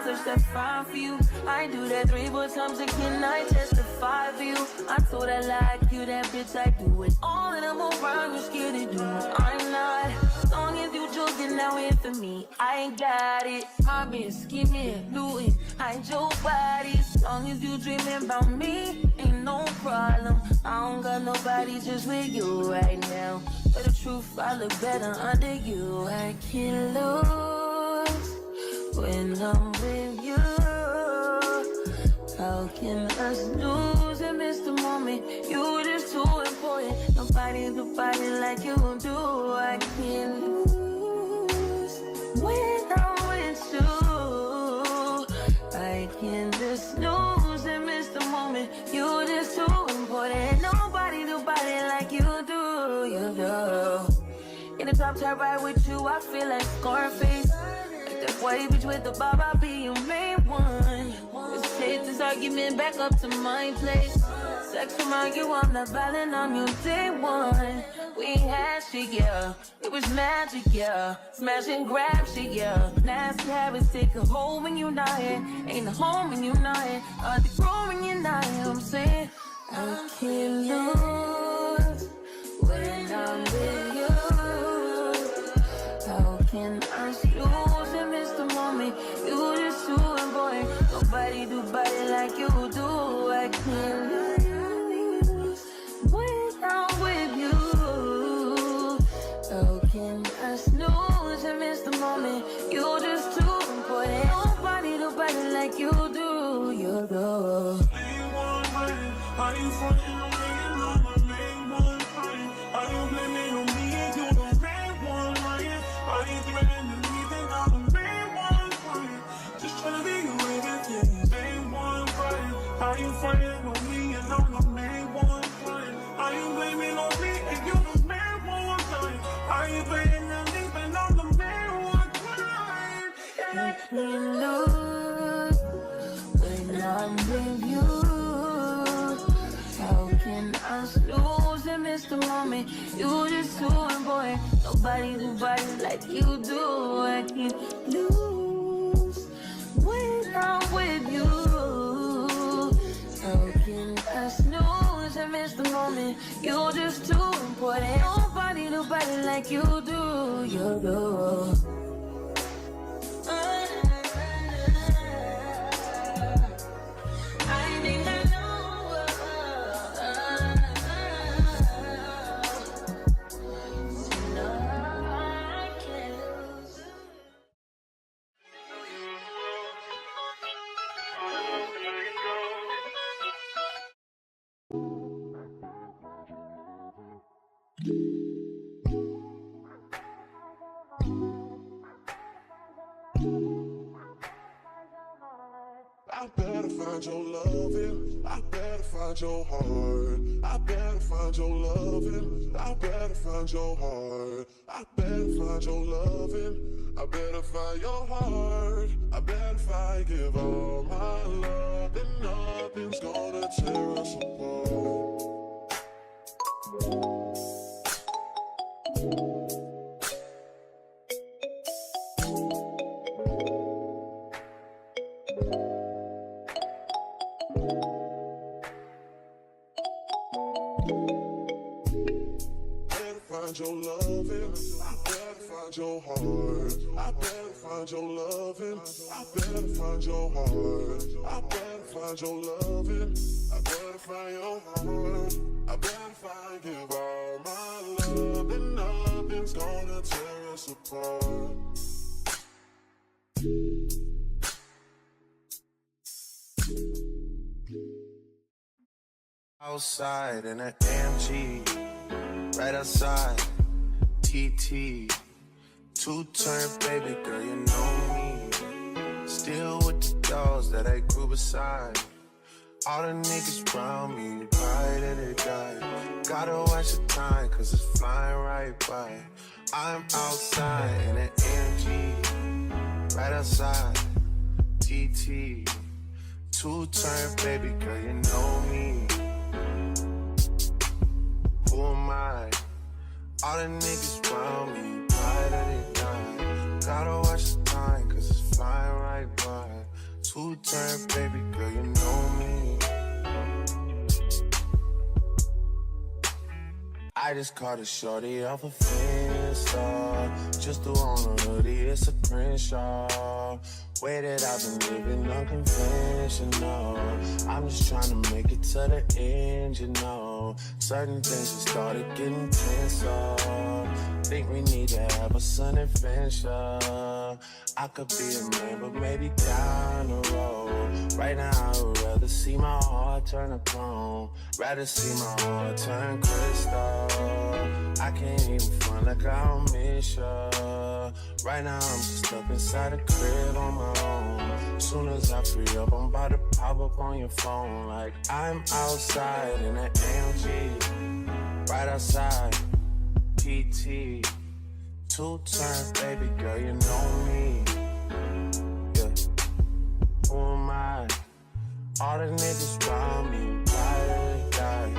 touch that fine for you. I do that 3-4 times again, I testify for you. I told I like you, that bitch, I do it. All of them around you scared to do it. I'm not. As long as you joking now in for me, I ain't got it. My bitch, skinny, Louis, hide your body. As long as you dreaming about me, ain't no problem. I don't got nobody just with you right now. For the truth, I look better under you. I can't lose when I'm with you. How can us lose and miss the moment? You just too important. Nobody do body like you do. I can't lose when I'm with you. I can't just lose and miss the moment. You just too important. Nobody do body like you do. You do. In the top tier ride with you, I feel like Scarface. Like that white bitch with the bob, I'll be your main one. Let's take this argument back up to my place. Sex remind you I'm not violent on your day one. We had shit, yeah. It was magic, yeah. Smash and grab shit, yeah. Nasty habits take a hold when you're not here. Ain't a home when you're not here. Are they grown when you're not here? I'm saying I can't lose when I'm with you. How can I lose and miss the moment? You just too important. Nobody do body like you do. I can't lose when I'm with you. How can I snooze and miss the moment? You just too important. Nobody do body like you do. You do. Are you frontin' on me and I'm the main one crying? Are you blaming on me and you the main one lying? Are you threatening me then I'm the main one crying? Just tryna be your everything, main one crying. Are you frontin' on me and I'm the main one crying? Are you blaming on me and you the main one crying? Are you blaming on me and I'm the main one crying? I can't lose when I'm with you. How can I lose and miss the moment? You just too important. Nobody do body like you do. I can't lose when I'm with you. How can I snooze and miss the moment? You just too important. Nobody do body like you do. You do. I better find your loving, I better find your heart. I better find your loving, I better find your heart. I better find your loving, I better find your heart. I better find, give all my love, and nothing's gonna tear us apart. Find your loving, I better find your heart. I better find your loving, I better find your heart. I better find your loving, I better find your heart. I better find, give all my love, and nothing's gonna tear us apart. Outside in an AMG, right outside, TT. Two-turn baby girl, you know me. Still with the dogs that I grew beside. All the niggas around me, ride or they die. Gotta watch the time, cause it's flying right by. I'm outside in an AMG, right outside, TT. Two-turn baby girl, you know me. Who am I? All the niggas around me, ride or they die. Gotta watch the time, cause it's flying right by. Two-turn, baby girl, you know me. I just caught a shorty off a Finsta. Just threw on a hoodie, it's a Crenshaw. Way that I've been living unconventional. I'm just trying to make it to the end, you know. Certain things have started getting tenser. Think we need to have a sun adventure. I could be a man, but maybe down the road. Right now I would rather see my heart turn to chrome. Rather see my heart turn crystal. I can't even front like I don't miss ya. Right now I'm just stuck inside a crib on my own. Soon as I free up, I'm about to pop up on your phone. Like I'm outside in an AMG. Right outside, PT. Two-turn, baby girl, you know me. Yeah. Who am I? All the niggas around me, ride or die.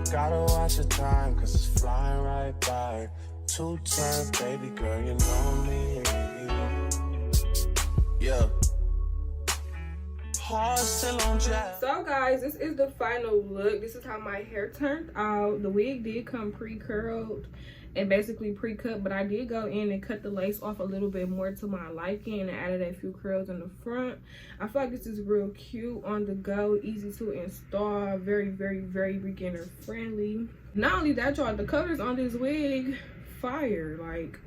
Gotta watch the time, cause it's flying right by. Two-turn, baby girl, you know me. Yeah. Heart still on jack. So guys, this is the final look. This is how my hair turned out. The wig did come pre-curled and basically pre-cut, but I did go in and cut the lace off a little bit more to my liking and added a few curls in the front. I feel like this is real cute, on the go, easy to install, very beginner friendly. Not only that, y'all, the colors on this wig fire. Like,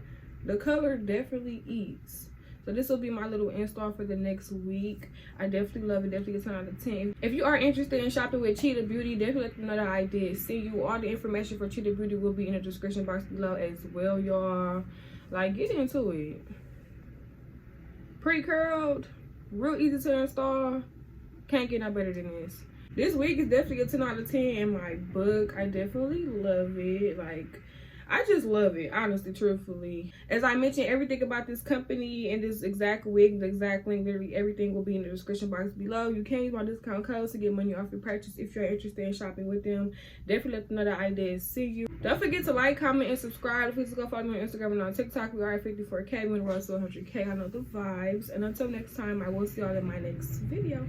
the color definitely eats. So this will be my little install for the next week. I definitely love it. Definitely a 10 out of 10. If you are interested in shopping with Cheetah Beauty, definitely let them know that I did see you. All the information for Cheetah Beauty will be in the description box below as well, y'all. Like, get into it. Pre-curled, real easy to install. Can't get no better than this. This wig is definitely a 10 out of 10 in my book. I definitely love it. Like, I just love it, honestly, truthfully. As I mentioned, everything about this company and this exact wig, the exact link, literally everything will be in the description box below. You can use my discount code to get money off your purchase if you're interested in shopping with them. Definitely let them know that I did see you. Don't forget to like, comment, and subscribe. Please go follow me on Instagram and on TikTok. We are at 54K. We're on the road to 100K. I know the vibes. And until next time, I will see y'all in my next video.